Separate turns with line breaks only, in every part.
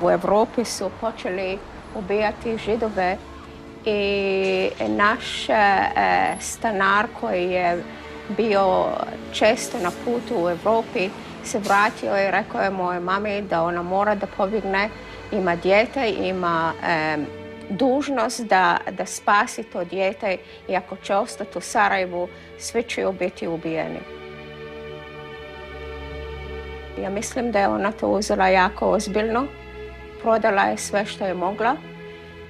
U Evropi su počeli ubijati Židove i naš stanar koji je bio često na putu u Evropi se vratio i rekao je mojoj mami da ona mora da pobjegne, ima dijete, ima dužnost da spasi to dijete i ako će ostati u Sarajevu, svi će biti ubijeni. Ja mislim da je ona to uzela jako ozbiljno, prodala je sve što je mogla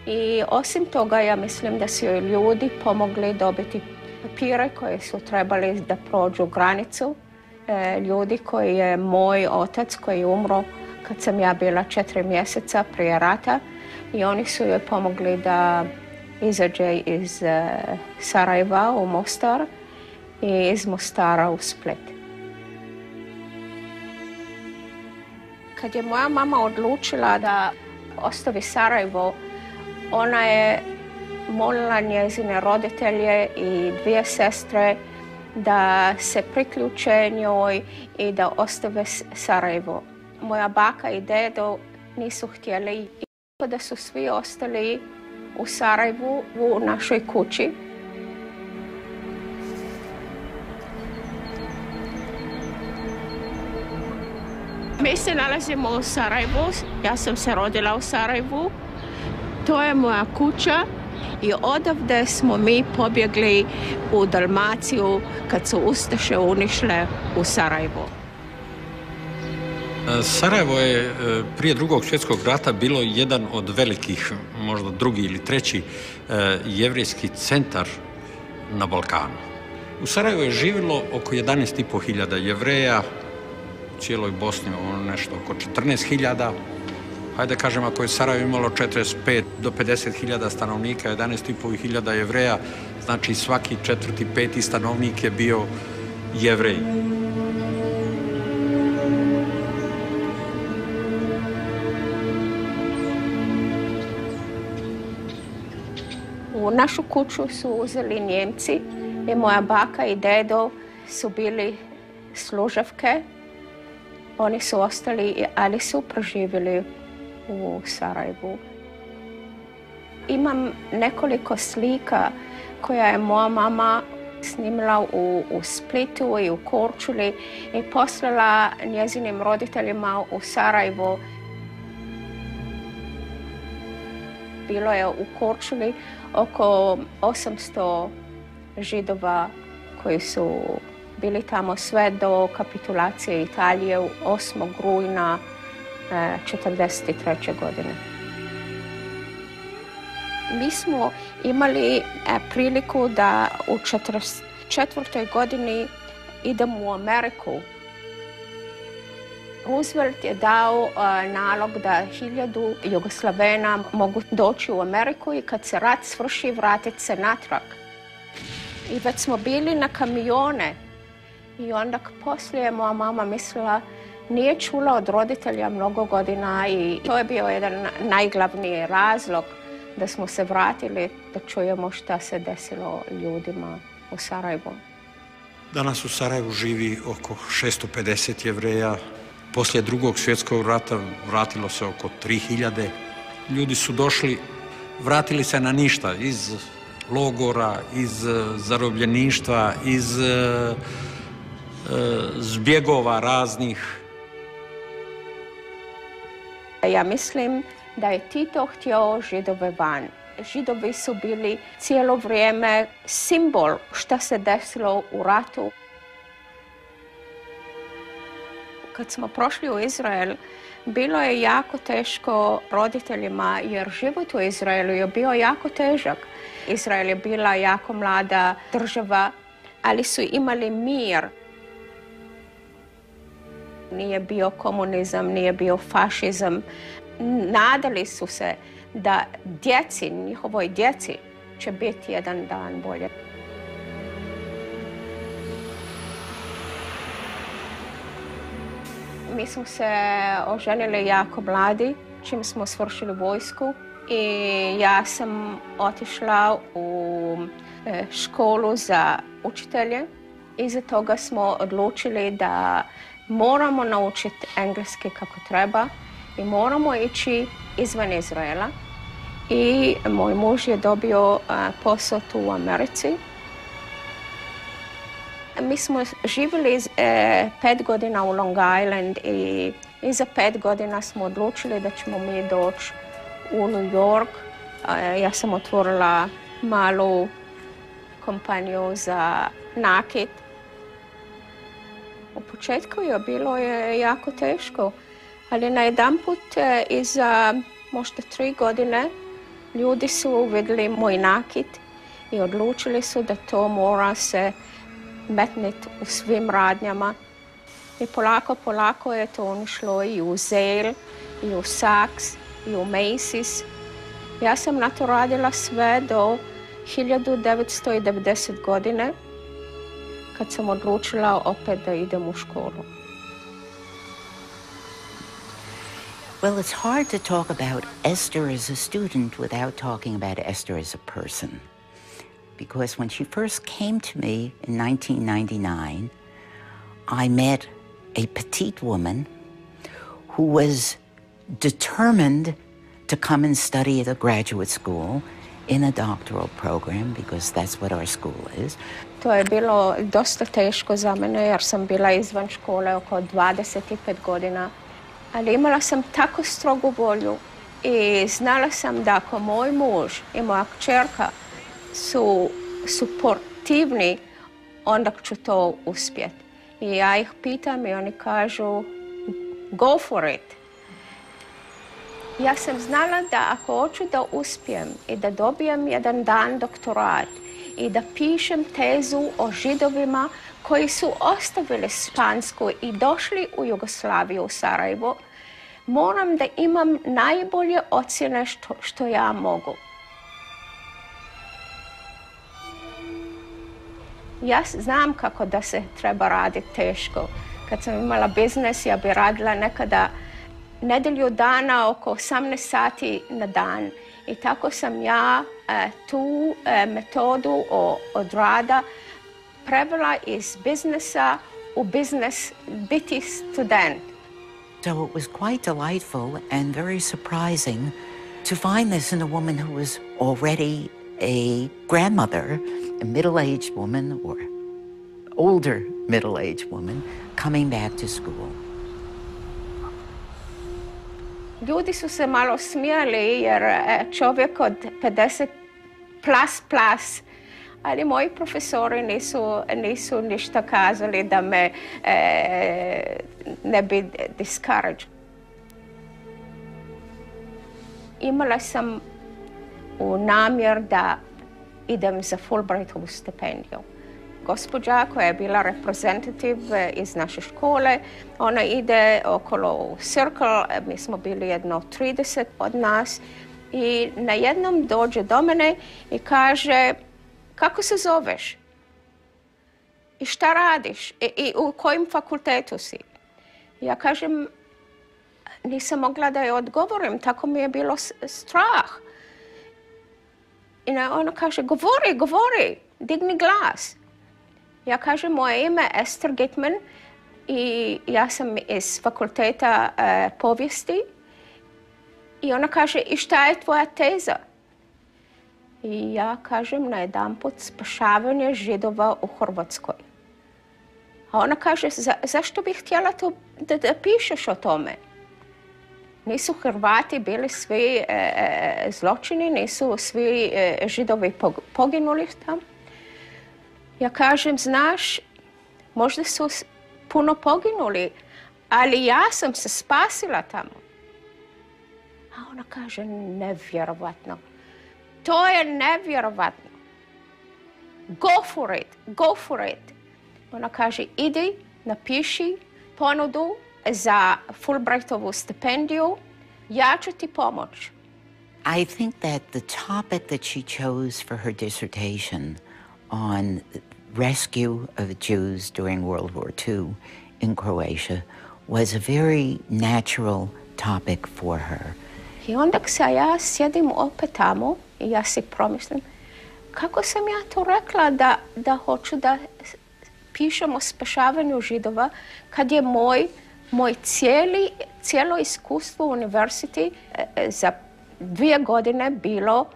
i osim toga ja mislim da su joj ljudi pomogli dobiti papire koje su trebali da prođu granicu. Ljudi koji je moj otac koji je umro kad sam ja bila 4 mjeseca prije rata i oni su joj pomogli da izađe iz Sarajeva u Mostar i iz Mostara u Split. Kad je moja mama odlučila da ostavi Sarajevo, ona je molila njezine roditelje i 2 sestre da se priključe njoj i da ostave Sarajevo. Moja baka i dedo nisu htjeli i da su svi ostali u Sarajevu u našoj kući. Mi se nalazimo u Sarajevu, ja sam se rodila u Sarajevu, to je moja kuća i odavde smo mi pobjegli u Dalmaciju kad su ustaše unišle u Sarajevo.
Sarajevo je prije Drugog svjetskog rata bilo jedan od velikih, možda drugi ili treći jevrijski centar na Balkanu. U Sarajevu je živjelo oko 11.500 Jevreja, u cijeloj Bosni nešto oko 14.000. Hajde kažem, ako je Sarajevo imalo 45 do 50.000 stanovnika, 11.500 Jevreja, znači svaki 4., 5. stanovnik je bio Jevrej.
U našu kuću su uzeli Njemci i moja baka i dedo su bili služavke. Oni su ostali, ali su preživjeli u Sarajevu. Imam nekoliko slika koja je moja mama snimila u Splitu i u Korčuli i poslala njezinim roditeljima u Sarajevo. Bilo je u Korčuli oko 800 Židova koji su bili tamo sve do kapitulacije Italije u 8. rujna 1943. godine. Mi smo imali priliku da u 1944. godini idemo u Ameriku. Roosevelt je dao nalog da 1000 Jugoslavena mogu doći u Ameriku i kad se rat svrši vratiti se natrag. I već smo bili na kamione i onda poslije moja mama mislila nije čula od roditelja mnogo godina i to je bio jedan najglavniji razlog da smo se vratili da čujemo šta se desilo ljudima u Sarajevu.
Danas u Sarajevu živi oko 650 Jevreja. Poslije Drugog svjetskog rata vratilo se oko 3000. Ljudi su došli, vratili se na ništa, iz logora, iz zarobljeništva, iz zbjegova raznih.
Ja mislim da je Tito htio Židove van. Židovi su bili cijelo vrijeme simbol šta se desilo u ratu. Kad smo prošli u Izrael, bilo je jako teško roditeljima jer život u Izraelu je bio jako težak. Izrael je bila jako mlada država, ali su imali mir. Nije bio komunizam, nije bio fašizam. Nadali su se da djeci, njihovoj djeci, će biti jedan dan bolje. Mi smo se oženili jako mladi, čim smo svršili vojsku i ja sam otišla u školu za učitelje. Iza toga smo odlučili da moramo naučiti engleski kako treba i moramo ići izvan Izraela. I moj muž je dobio posao tu u Americi. Mi smo živjeli 5 godina u Long Island i za 5 godina smo odlučili da ćemo mi doći u New York. Ja sam otvorila malu kompaniju za nakit. U početku je bilo jako teško, ali najedanput iza možda 3 godine ljudi su vidjeli moj nakit i odlučili su da to mora se metniti u svim radnjama. I polako je to unišlo i u Zale, i u Saks, i u Macy's. Ja sam na to radila sve do 1990. godine, kad sam odlučila opet da idem u školu.
Well, it's hard to talk about Esther as a student without talking about Esther as a person. Because when she first came to me in 1999, I met a petite woman who was determined to come and study at a graduate school in a doctoral program, because that's what our school is.
To je bilo dosta teško za mene jer sam bila izvan škole oko 25 godina. Ali imala sam tako strogu volju i znala sam da ako moj muž i moja kćerka su suportivni, onda ću to uspjeti. I ja ih pitam i oni kažu go for it. Ja sam znala da ako hoću da uspijem i da dobijem jedan dan doktorat i da pišem tezu o Židovima koji su ostavili Špansku i došli u Jugoslaviju, u Sarajevo, moram da imam najbolje ocjene što ja mogu. Ja znam kako da se treba raditi teško. Kad sam imala biznes, ja bi radila nekada nedjelju dana oko 18 sati na dan. I tako sam ja tu metodu od rada prevela iz biznesa u biznes biti student.
So it was quite delightful and very surprising to find this in a woman who was already a grandmother, a middle-aged woman or older middle-aged woman coming back to school.
Ljudi su se malo smijali jer čovjek od 50 plus, ali moji profesori nisu ništa kazali da me ne bi discouraged. Imala sam u namjer da idem za Fulbrightovu stipendiju. Gospođa koja je bila reprezentativ iz naše škole, ona ide okolo u circle, mi smo bili jedno 30 od nas i na jednom dođe do mene i kaže kako se zoveš i šta radiš i u kojem fakultetu si. Ja kažem, nisam mogla da je odgovorim, tako mi je bilo strah. I ona kaže, govori, digni glas. Ja kažem, moje ime je Esther Gitman i ja sam iz fakulteta povijesti. I ona kaže, i šta je tvoja teza? I ja kažem najedanput spašavanje Židova u Hrvatskoj. A ona kaže, zašto bih htjela to da pišeš o tome? Nisu Hrvati bili svi zločini, nisu svi Židovi poginuli tamo. Ja kažem, znaš, možda su puno poginuli, ali ja sam se spasila tamo. A ona kaže, nevjerovatno. To je nevjerovatno. Go for it. Ona kaže, idi, napiši ponudu za Fulbrightovu stipendiju, ja ću ti pomoći.
I think that the topic that she chose for her dissertation on rescue of Jews during World War II in Croatia was a very natural topic for her.
I onda se ja sjedim opet tamo i ja si promislim kako sam ja to rekla da hoću da pišem o spašavanju Židova kad je moj cijeli cijelo iskustvo u univerziti za 2 godine bilo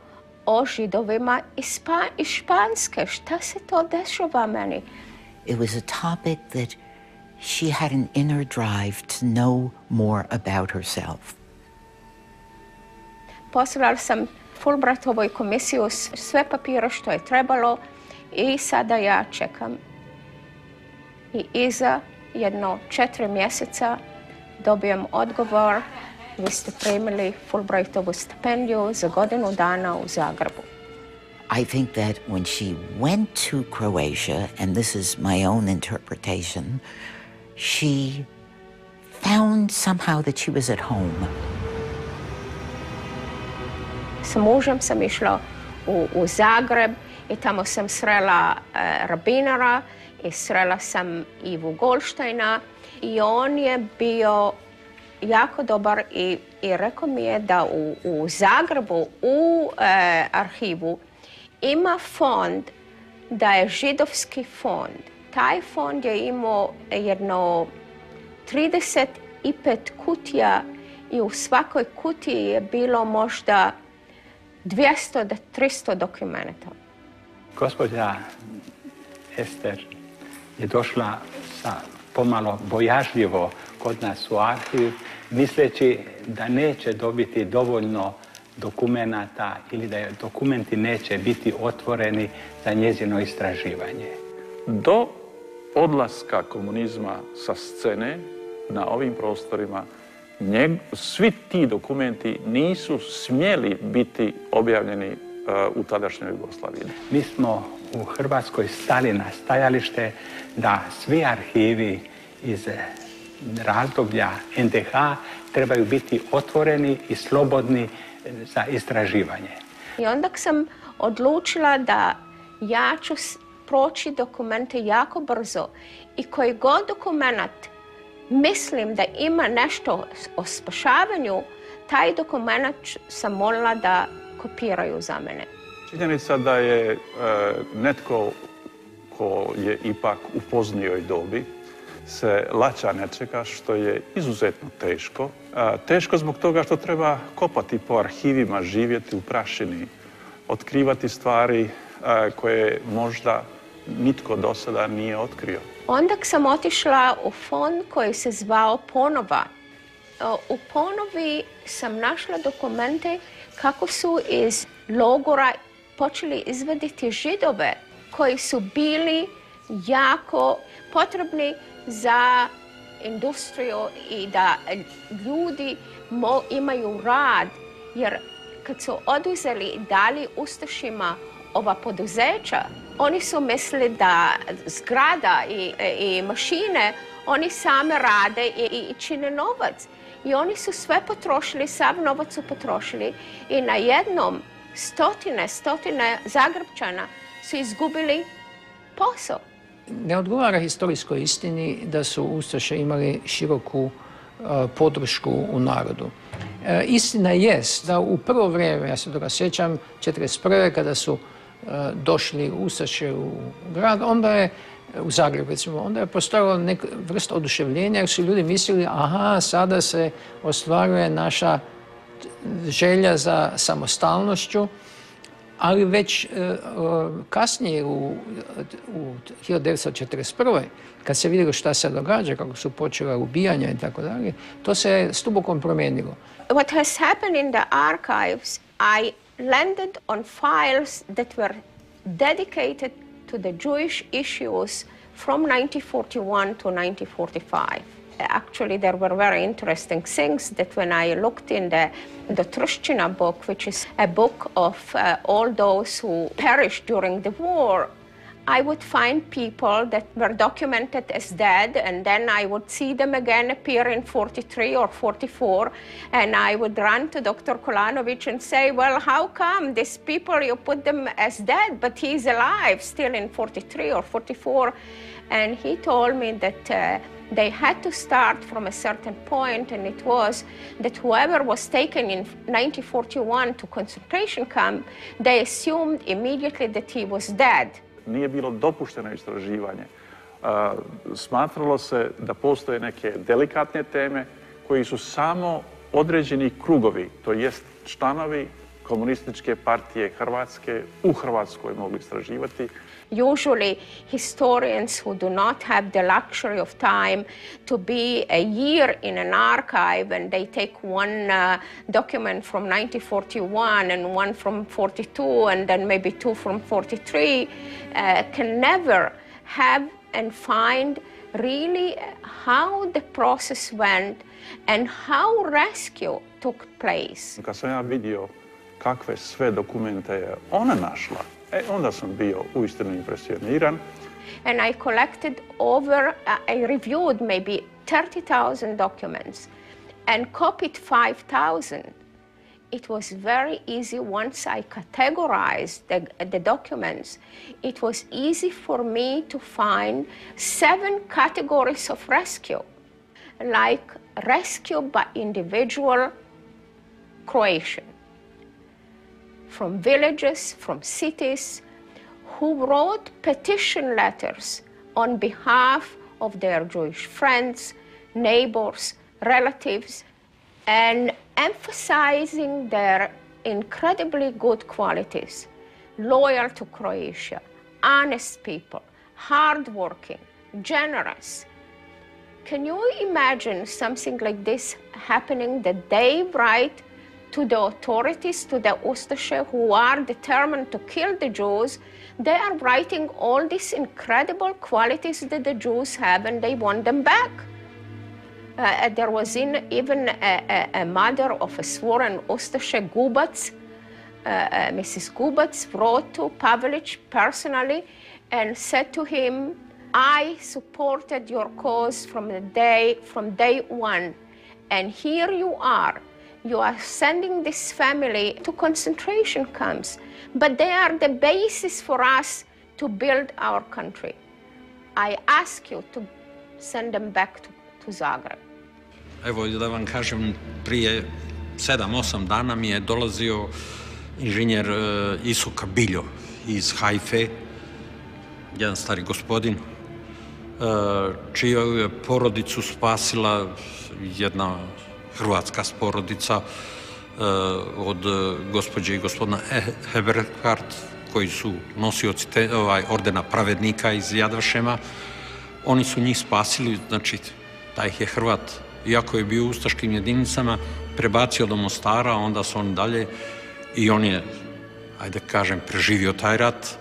o Židovima iz Španske. Šta se to dešava meni?
It was a topic that she had an inner drive to know more about herself.
Poslala sam Fulbrightovoj komisiju sve papire što je trebalo i sada ja čekam. I iza jedno 4 mjeseca dobijem odgovor: vi ste primili Fulbrightovu stipendiju za godinu dana u Zagrebu.
I think that when she went to Croatia, and this is my own interpretation, she found somehow that she was at home.
S mužem sam išla u Zagreb i tamo sam srela rabinara i srela sam Ivu Goldsteina i on je bio jako dobar i rekao mi je da u Zagrebu u arhivu ima fond, da je židovski fond. Taj fond je imao jedno 35 kutija i u svakoj kutiji je bilo možda 200 do 300 dokumenta.
Gospođa Ester je došla pomalo bojažljivo kod nas u arhiv, misleći da neće dobiti dovoljno dokumenata ili da dokumenti neće biti otvoreni za njezino istraživanje.
Do odlaska komunizma sa scene na ovim prostorima svi ti dokumenti nisu smjeli biti objavljeni u tadašnjoj Jugoslaviji.
Mi smo u Hrvatskoj stali na stajalište da svi arhivi iz razdoblja NDH trebaju biti otvoreni i slobodni za istraživanje.
I onda sam odlučila da ja ću proći dokumente jako brzo i koji god dokument mislim da ima nešto o spašavanju, taj dokument sam molila da kopiraju za mene.
Činjenica da je netko ko je ipak u poznijoj dobi se laća nečega što je izuzetno teško. Teško zbog toga što treba kopati po arhivima, živjeti u prašini, otkrivati stvari koje možda nitko do sada nije otkrio.
Onda sam otišla u fond koji se zvao Ponova. U Ponovi sam našla dokumente kako su iz logora počeli izvaditi Židove koji su bili jako potrebni za industriju i da ljudi imaju rad. Jer kad su oduzeli i dali ustašima ova poduzeća, oni su mislili da zgrada i mašine oni same rade i čine novac. I oni su sve potrošili, sav novac su potrošili i na jednom stotine Zagrebčana su izgubili posao.
Ne odgovara historijskoj istini da su ustaše imali široku podršku u narodu. Istina jest da u prvo vrijeme, ja se toga sjećam, 1941. kada su došli ustaše u grad, onda je u Zagreb, recimo, onda je postojala neka vrsta oduševljenja jer su ljudi mislili, aha, sada se ostvaruje naša želja za samostalnošću, ali već kasnije u 1941. kad se vidjelo šta se događa, kako su počela ubijanja i tako dalje, to se stubokom promijenilo.
What has happened in the archives, I landed on files that were dedicated to the Jewish issues from 1941 to 1945. Actually, there were very interesting things that when I looked in the Trščina book, which is a book of all those who perished during the war, I would find people that were documented as dead, and then I would see them again appear in 43 or 44, and I would run to Dr. Kolanovic and say, well, how come these people, you put them as dead, but he's alive still in 43 or 44? And he told me that they had to start from a certain point, and it was that whoever was taken in 1941 to concentration camp, they assumed immediately that he was dead.
Nije bilo dopušteno istraživanje. Smatralo se da postoje neke delikatne teme koji su samo određeni krugovi, to jest članovi Komunističke partije Hrvatske u Hrvatskoj mogli istraživati.
Usually, historians who do not have the luxury of time to be a year in an archive and they take one document from 1941 and one from 42 and then maybe two from 43 can never have and find really how the process went and how rescue took place.
Kad sam ja vidio kakve sve dokumente je ona našla, onda sam bio uistinu impresioniran.
And I collected I reviewed maybe 30,000 documents and copied 5,000. It was very easy once I categorized the documents. It was easy for me to find 7 categories of rescue, like rescue by individual Croatian, from villages, from cities, who wrote petition letters on behalf of their Jewish friends, neighbors, relatives, and emphasizing their incredibly good qualities, loyal to Croatia, honest people, hardworking, generous. Can you imagine something like this happening, that they write to the authorities, to the Ustaše who are determined to kill the Jews? They are writing all these incredible qualities that the Jews have and they want them back. There was even a mother of a sworn Ustaše, Gubac, Mrs. Gubac, wrote to Pavelić personally and said to him, I supported your cause from day one, and here you are sending this family to concentration camps, but they are the basis for us to build our country. I ask you to send them back to Zagreb.
Evo da vam kažem, prije 7-8 dana mi je dolazio inženjer Isuka Biljo iz Hajfe, jedan stari gospodin, čiju je porodicu spasila jedna hrvatska porodica od gospođe i gospodina Heberhart, koji su nosioci ordena pravednika iz Yad Vašema. Oni su njih spasili, znači taj je Hrvat, iako je bio u ustaškim jedinicama, prebacio do Mostara, onda su oni dalje i on je, ajde kažem, preživio taj rat.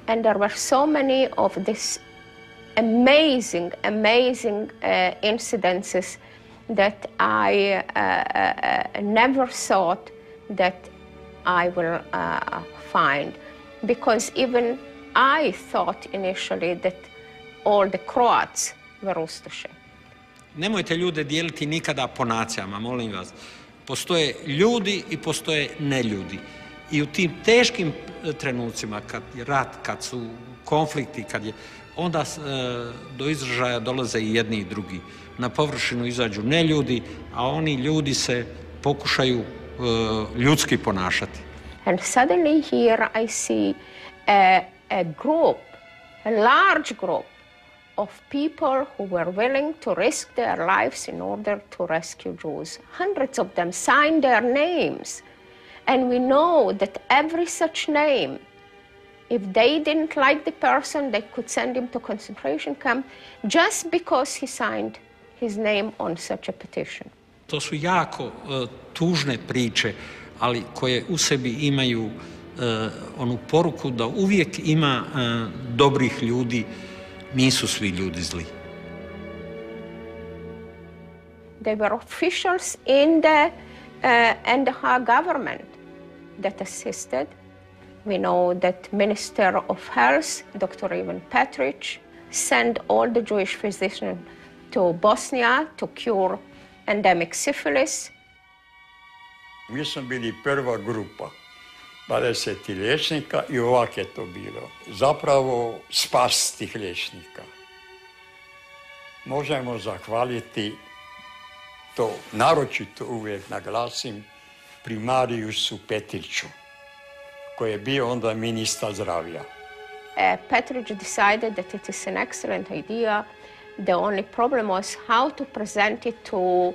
And there were so many of these amazing incidences that I never thought that I will find, because even I thought initially that all the Croats were Ustaše.
Nemojte ljude dijeliti nikada po nacijama, molim vas. Postoje ljudi i postoje neljudi. I u tim teškim trenucima, kad je rat, kad su konflikti, onda do izražaja dolaze i jedni i drugi. Na površinu izađu neljudi, a oni ljudi se pokušaju ljudski ponašati.
And suddenly here I see a group, a large group of people who were willing to risk their lives in order to rescue Jews. Hundreds of them signed their names. And we know that every such name, if they didn't like the person, they could send him to concentration camp just because he signed his name on such a petition.
To su jako tužne priče, ali koje u sebi imaju onu poruku da uvijek ima dobrih ljudi, nisu svi ljudi zli.
They were officials in the NDH government that assisted. We know that Minister of Health, Dr. Ivan Petrić, sent all the Jewish physicians to Bosnia to cure endemic syphilis.
Mi smo bili prva grupa, 20 liječnika i ovak je to bilo. Zapravo spas tih liječnika. Možemo zahvaliti to, naročito uvijek naglasim, primarijusu Petriću, koji je bio onda ministar zdravlja.
Petrić decided that it is an excellent idea. The only problem was how to present it to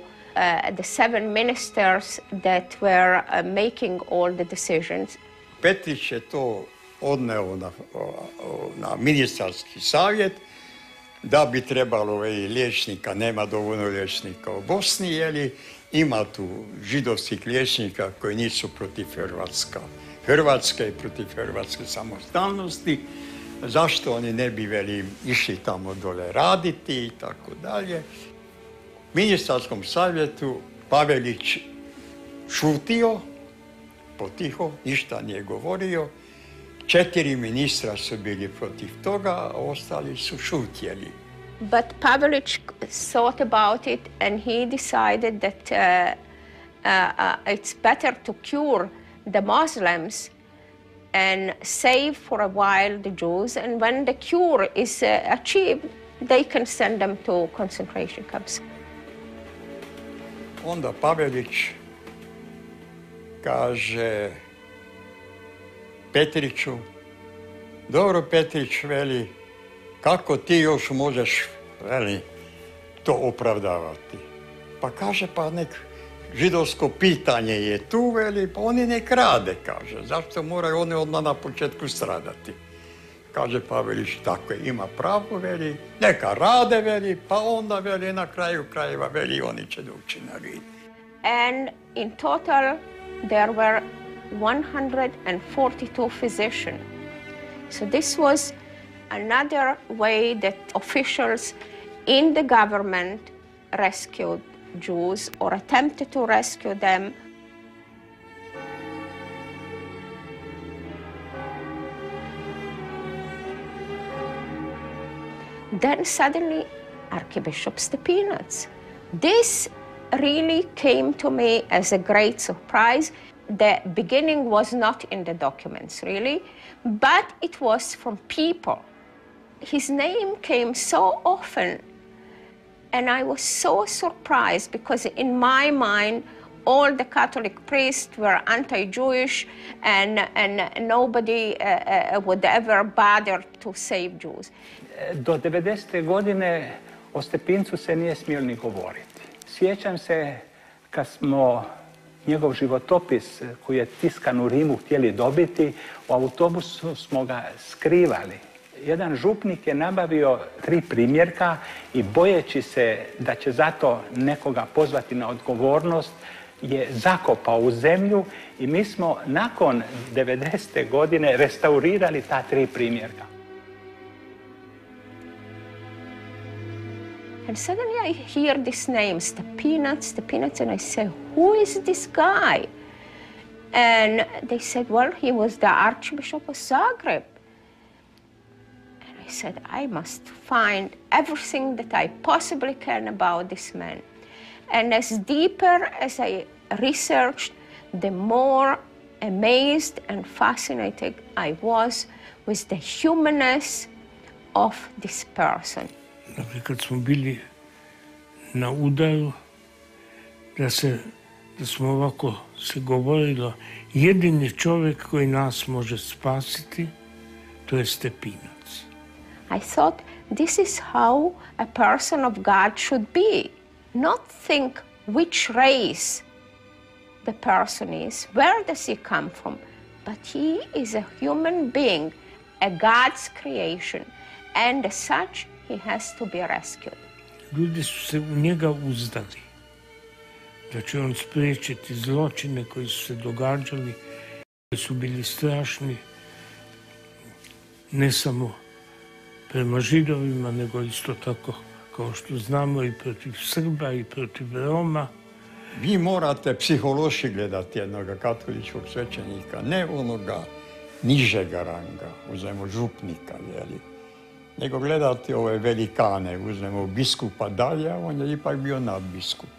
the 7 ministers that were making all the decisions.
Petrić je to odneo na ministarski savjet da bi trebalo liječnika, nema dovoljno liječnika u Bosni, ima tu židovskih liječnika koji nisu protiv Hrvatske i protiv hrvatske samostalnosti. Zašto oni ne bi išli tamo dole raditi i tako dalje. U ministarskom savjetu Pavelić šutio, potiho, ništa nije govorio. 4 ministra su bili protiv toga, a ostali su šutjeli.
But Pavelić thought about it and he decided that it's better to cure the Muslims and save for a while the Jews, and when the cure is achieved, they can send them to concentration camps.
Onda Pavelić kaže Petriću, dobro Petrić, veli, kako ti još možeš, veli, to opravdavati? Pa kaže, pa nek židovsko pitanje je tu, veli, pa oni nek rade, kaže. Zašto moraju oni odmah na početku stradati? Kaže Pavelić, tako je, ima pravo, veli, neka rade, veli, pa onda, veli, na kraju krajeva, veli, oni će doći na red.
And in total, there were 142 physicians. So this was another way that officials in the government rescued Jews or attempted to rescue them. Then suddenly, Archbishop Stepinac. This really came to me as a great surprise. The beginning was not in the documents, really, but it was from people. His name came so often, and I was so surprised because in my mind, all the Catholic priests were anti-Jewish and nobody would ever bother to save Jews.
Do 90. godine o Stepincu se nije smjelo ni govoriti. Sjećam se kad smo njegov životopis koji je tiskan u Rimu htjeli dobiti, u autobusu smo ga skrivali. Jedan župnik je nabavio 3 primjerka i bojeći se da će zato nekoga pozvati na odgovornost, je zakopao u zemlju i mi smo nakon 90. godine restaurirali ta 3 primjerka.
And suddenly I hear this name, Stepinac, and I say, who is this guy? And they said, well, he was the Archbishop of Zagreb. And I said, I must find everything that I possibly can about this man. And as deeper as I researched, the more amazed and fascinated I was with the humanness of this person.
Dakle, kad smo bili na udaru, da smo ovako se govorilo, jedini čovjek koji nas može spasiti, to je Stepinac.
I thought this is how a person of God should be. Not think which race the person is, where does he come from, but he is a human being, a God's creation, and as such, he has to be rescued.
Ljudi su se u njega uzdali, da će on spriječiti zločine koji su se događali, koji su bili strašni, ne samo prema Židovima, nego isto tako, kao što znamo, i protiv Srba i protiv Roma.
Vi morate psihološki gledati jednog katoličkog svećenika, ne onoga nižega ranga, uzmemo župnika, nego gledati ove velikane, uzmemo biskupa Dalja, on je ipak bio nadbiskup,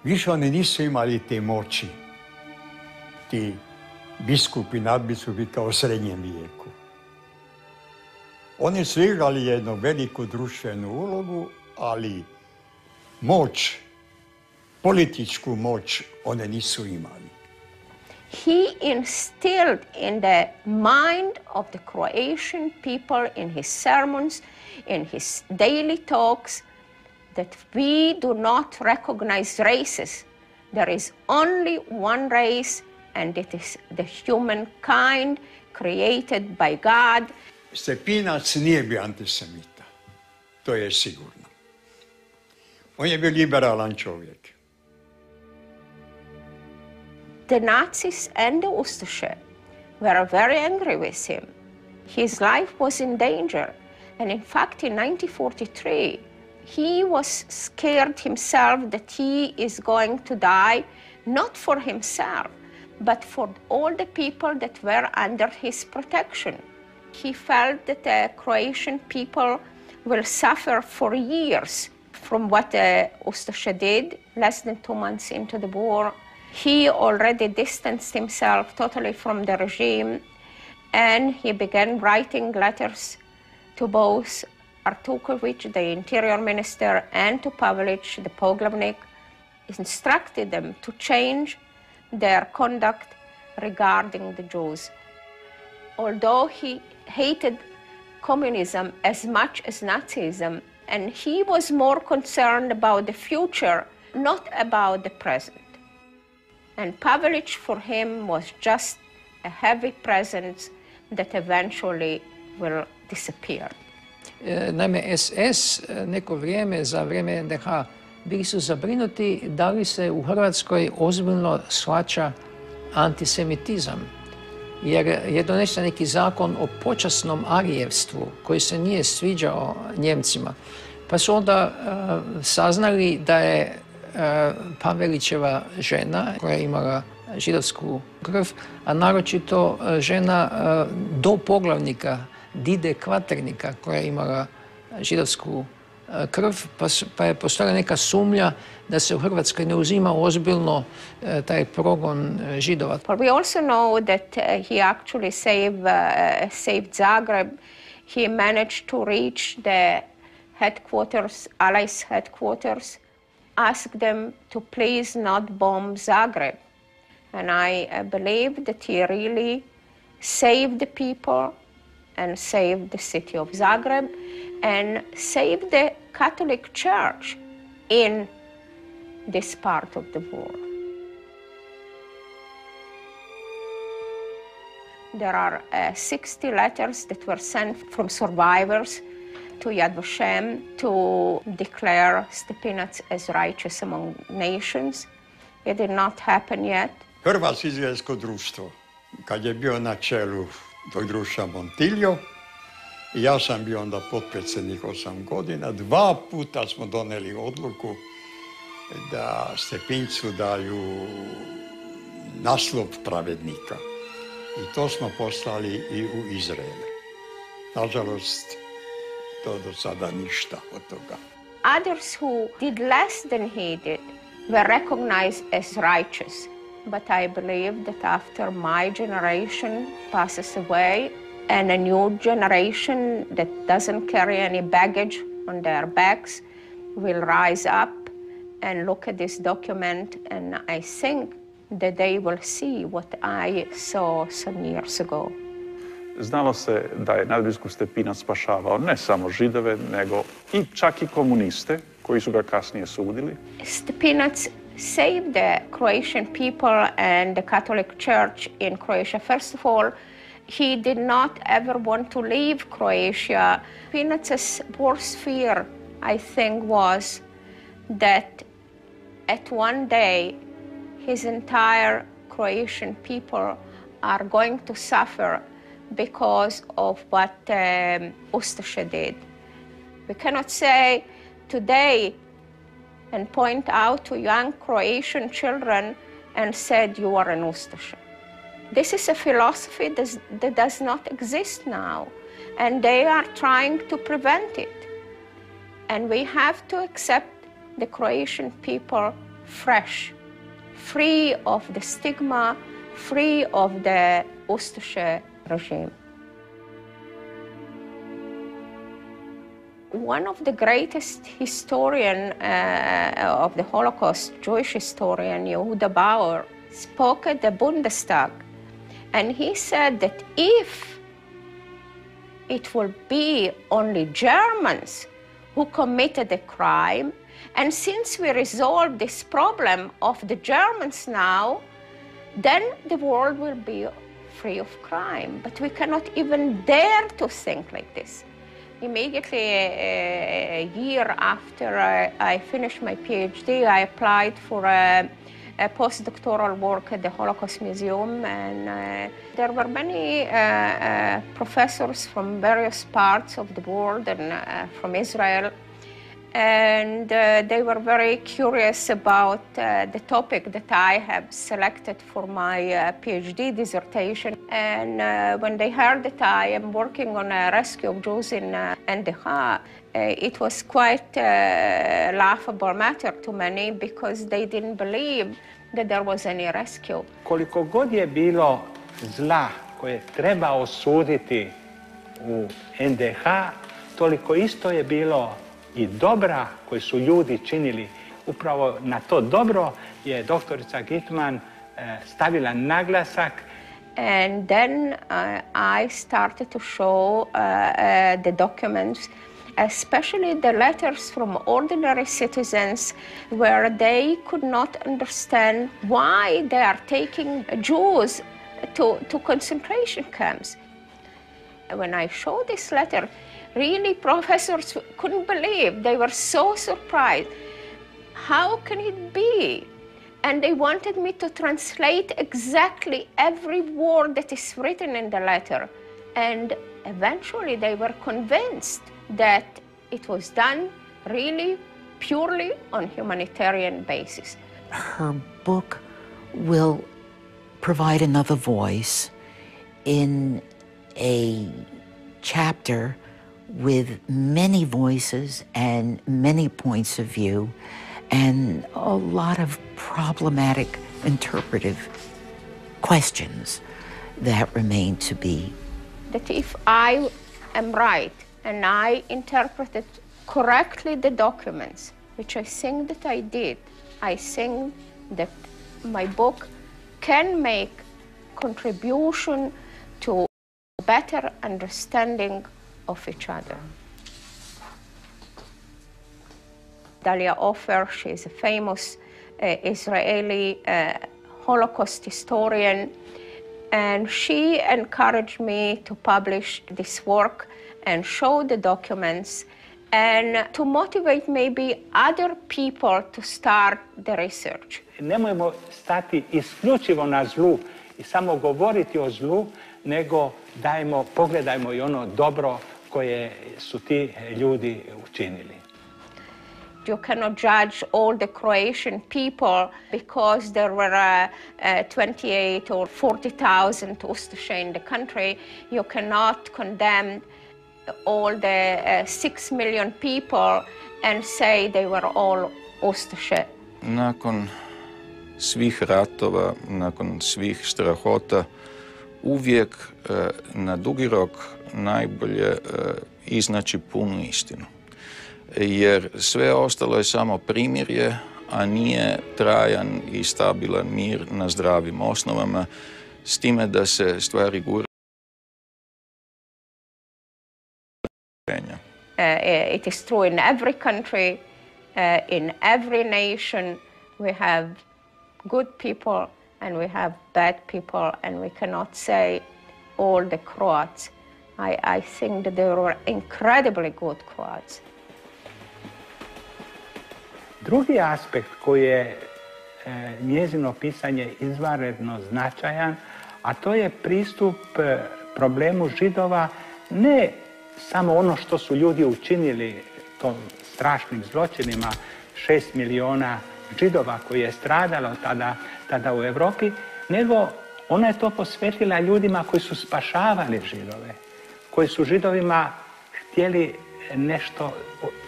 Više oni nisu imali te moći, ti biskupi, nadbiskupi kao u srednjem vijeku. Oni su igrali jednu veliku društvenu ulogu, ali moć, političku moć, one nisu imali.
He instilled in the mind of the Croatian people, in his sermons, in his daily talks, that we do not recognize races. There is only one race, and it is the humankind created by God.
Stepinac nije bio antisemita, to je sigurno. On je bio liberalan čovjek.
The Nazis and the Ustaše were very angry with him. His life was in danger, and in fact in 1943 he was scared himself that he is going to die, not for himself, but for all the people that were under his protection. He felt that the Croatian people will suffer for years from what the Ustaše did. Less than 2 months into the war, he already distanced himself totally from the regime, and he began writing letters to both Artukovic, the interior minister, and to Pavelic, the poglavnik, instructed them to change their conduct regarding the Jews. Although he hated communism as much as Nazism, and he was more concerned about the future, not about the present. And Pavelic for him was just a heavy presence that eventually will disappear.
Naime, SS neko vrijeme, za vrijeme NDH, bili su zabrinuti da li se u Hrvatskoj ozbiljno shvaća antisemitizam, jer je donesen neki zakon o počasnom arijevstvu koji se nije sviđao Njemcima. Pa su onda saznali da je Pavelićeva žena, koja je imala židovsku krv, a naročito žena do poglavnika Dide Kvaternika, koja je imala židovsku krv, pa je postojala neka sumnja da se u Hrvatskoj ne uzima ozbiljno taj progon Židova.
But we also know that he actually saved Zagreb. He managed to reach the headquarters, Allies headquarters, asked them to please not bomb Zagreb. And I believe that he really saved the people and saved the city of Zagreb and saved the Catholic Church in this part of the war. There are 60 letters that were sent from survivors to Yad Vashem to declare Stepinac as righteous among nations. It did not happen yet.
Hrvatsko-izraelsko društvo, kad je bio na čelu tog društva Montiljo, ja sam bio onda potpredsjednik 8 godina, 2 puta smo doneli odluku da Stepincu daju naslov pravednika. I to smo poslali i u Izrael. Nažalost, to do sada ništa od toga.
Others who did less than he did were recognized as righteous. But I believe that after my generation passes away and a new generation that doesn't carry any baggage on their backs will rise up and look at this document, and I think that they will see what I saw some years ago.
Znalo se da je nadbiskup Stepinac spašavao ne samo Židove, nego i čak i komuniste koji su ga kasnije sudili.
Stepinac saved the Croatian people and the Catholic Church in Croatia. First of all, he did not ever want to leave Croatia. Stepinac's worst fear, I think, was that at one day his entire Croatian people are going to suffer because of what Ustaše did. We cannot say today and point out to young Croatian children and said, you are an Ustaše. This is a philosophy that does not exist now, and they are trying to prevent it. And we have to accept the Croatian people fresh, free of the stigma, free of the Ustaše regime. One of the greatest historian of the Holocaust, Jewish historian, Yehuda Bauer, spoke at the Bundestag, and he said that if it will be only Germans who committed a crime, And since we resolved this problem of the Germans now, then the world will be free of crime. But we cannot even dare to think like this. Immediately a year after I finished my PhD, I applied for a postdoctoral work at the Holocaust Museum, and there were many professors from various parts of the world and from Israel, and they were very curious about the topic that I have selected for my PhD dissertation. And when they heard that I am working on a rescue of Jews in NDH, it was quite a laughable matter to many because they didn't believe that there was any rescue.
Koliko god je bilo zla koje treba osuditi u NDH, toliko isto je bilo i dobra koje su ljudi činili. Upravo na to dobro je doktorica Gitman stavila naglasak.
And then I started to show the documents, especially the letters from ordinary citizens, where they could not understand why they are taking Jews to concentration camps. When I showed this letter, really professors couldn't believe. They were so surprised. How can it be? And they wanted me to translate exactly every word that is written in the letter. And eventually they were convinced that it was done really purely on humanitarian basis.
Her book will provide another voice in a chapter with many voices and many points of view and a lot of problematic interpretive questions that remain to be.
That if I am right and I interpreted correctly the documents, which I think that I did, I think that my book can make contribution to better understanding of each other. Dalia Ofer, she is a famous Israeli Holocaust historian, and she encouraged me to publish this work and show the documents and to motivate maybe other people to start the research.
Nemojmo stati isključivo na zlu i samo govoriti o zlu, nego pogledajmo i ono dobro koje su ti ljudi učinili.
You cannot judge all the Croatian people because there were 28 or 40,000 Ustaše in the country. You cannot condemn all the 6 million people and say they were all Ustaše.
Nakon svih ratova, nakon svih strahota, uvijek na dugi rok najbolje iznaći punu istinu. Jer sve ostalo je samo primirje, a nije trajan i stabilan mir na zdravim osnovama, s time da se stvari guraju.
It is true in every country, in every nation. We have good people and we have bad people, and we cannot say all the Croats. I think that there were incredibly good Croats.
Drugi aspekt koji je njezino pisanje izvanredno značajan, a to je pristup problemu Židova, ne samo ono što su ljudi učinili tom strašnim zločinima, 6 miliona Židova koji je stradalo tada u Europi, nego ona je to posvetila ljudima koji su spašavali Židove, koji su Židovima htjeli nešto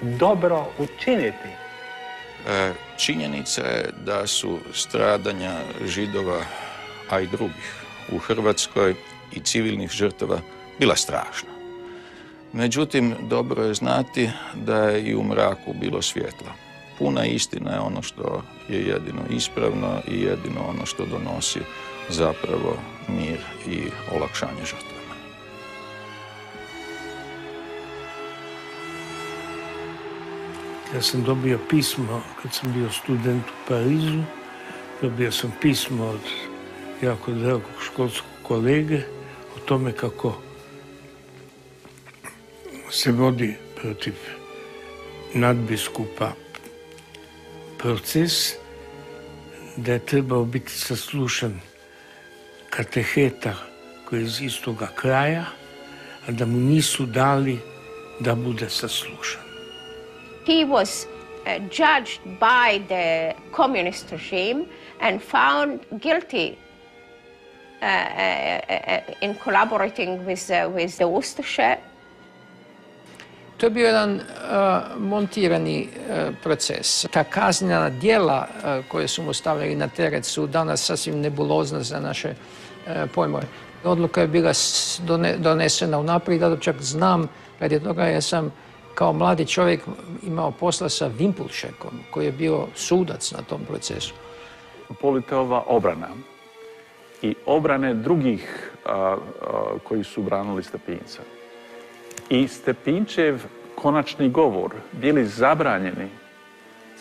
dobro učiniti.
Činjenica je da su stradanja Židova, a i drugih u Hrvatskoj i civilnih žrtava bila strašna. Međutim, dobro je znati da je i u mraku bilo svjetla. Puna istina je ono što je jedino ispravno i jedino ono što donosi zapravo mir i olakšanje žrtvama.
Ja sam dobio pismo kad sam bio student u Parizu. Dobio sam pismo od jako dragog školskog kolege o tome kako se vodi protiv nadbiskupa proces, da je trebao biti saslušan kateheta koji je iz istoga kraja, a da mu nisu dali da bude saslušan.
He was judged by the communist regime and found guilty in collaborating with the Ustaše.
To je bio jedan montirani proces. Ta kaznena djela koje su mu stavljali na teret su danas sasvim nebulozna za naše pojmove. Odluka je bila donesena unaprijed, da čak znam radi toga jer sam kao mladi čovjek imao posla sa Vimpulšekom, koji je bio sudac na tom procesu.
Politeova obrana i obrane drugih koji su branili Stepinca i Stepinčev konačni govor bili zabranjeni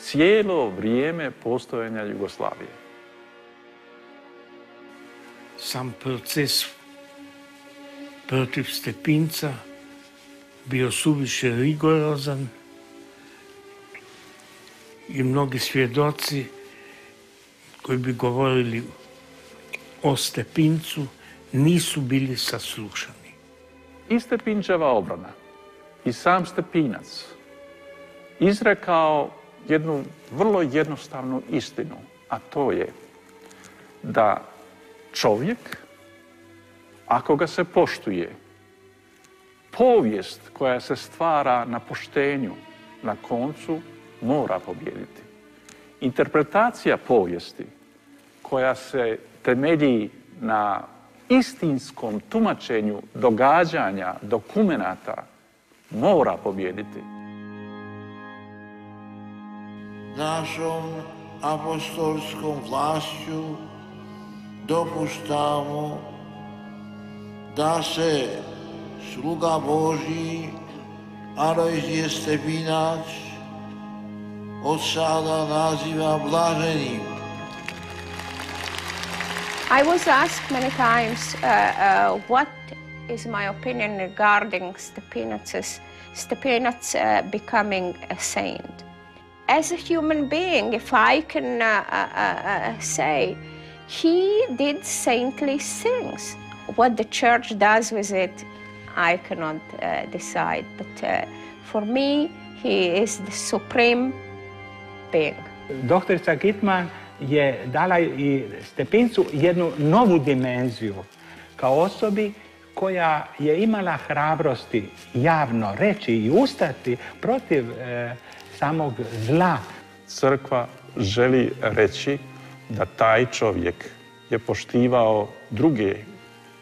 cijelo vrijeme postojanja Jugoslavije.
Sam proces protiv Stepinca bio suviše rigorozan i mnogi svjedoci koji bi govorili o Stepincu nisu bili saslušani.
I Stepinčeva obrana i sam Stepinac izrekao jednu vrlo jednostavnu istinu, a to je da čovjek, ako ga se poštuje, povijest koja se stvara na poštenju na koncu mora pobijediti. Interpretacija povijesti koja se temelji na istinskom tumačenju događanja, dokumenata, mora pobijediti.
Našom apostolskom vlašću dopuštamo da se sluga Božji Aloysius Stepinac od sada naziva blaženim.
I was asked many times what is my opinion regarding Stepinac becoming a saint. As a human being, if I can say, he did saintly things. What the church does with it, I cannot decide. But for me, he is the supreme being.
Doktorica Gitman je dala i Stepincu jednu novu dimenziju kao osobi koja je imala hrabrosti javno reći i ustati protiv samog zla.
Crkva želi reći da taj čovjek je poštivao druge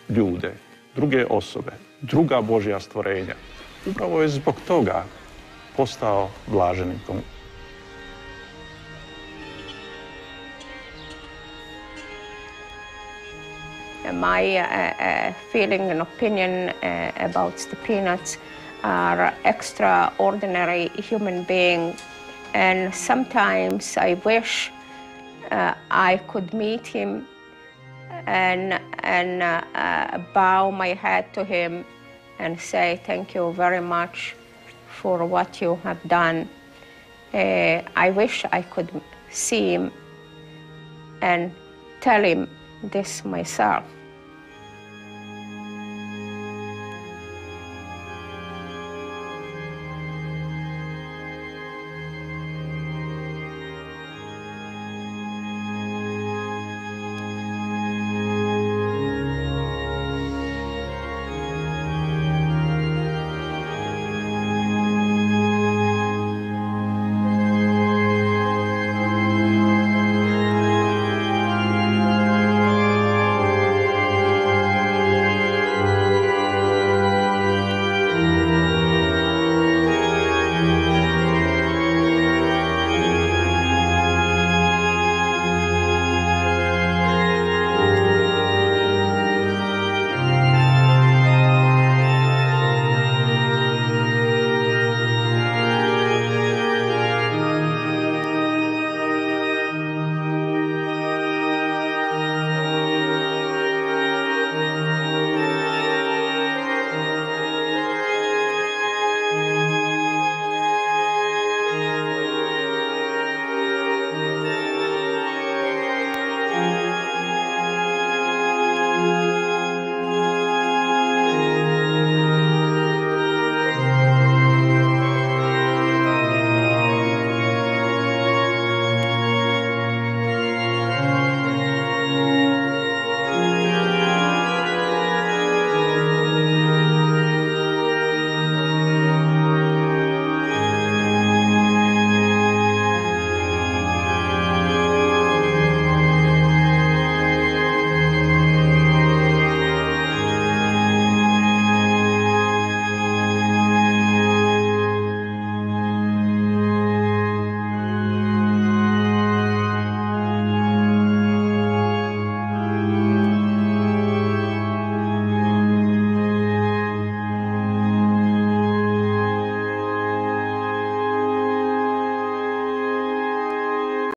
ljude, druge osobe, druga Božja stvorenja. Upravo je zbog toga postao blaženikom.
My feeling and opinion about Stepinac are extraordinary human being, and sometimes I wish I could meet him and bow my head to him and say thank you very much for what you have done. I wish I could see him and tell him this myself.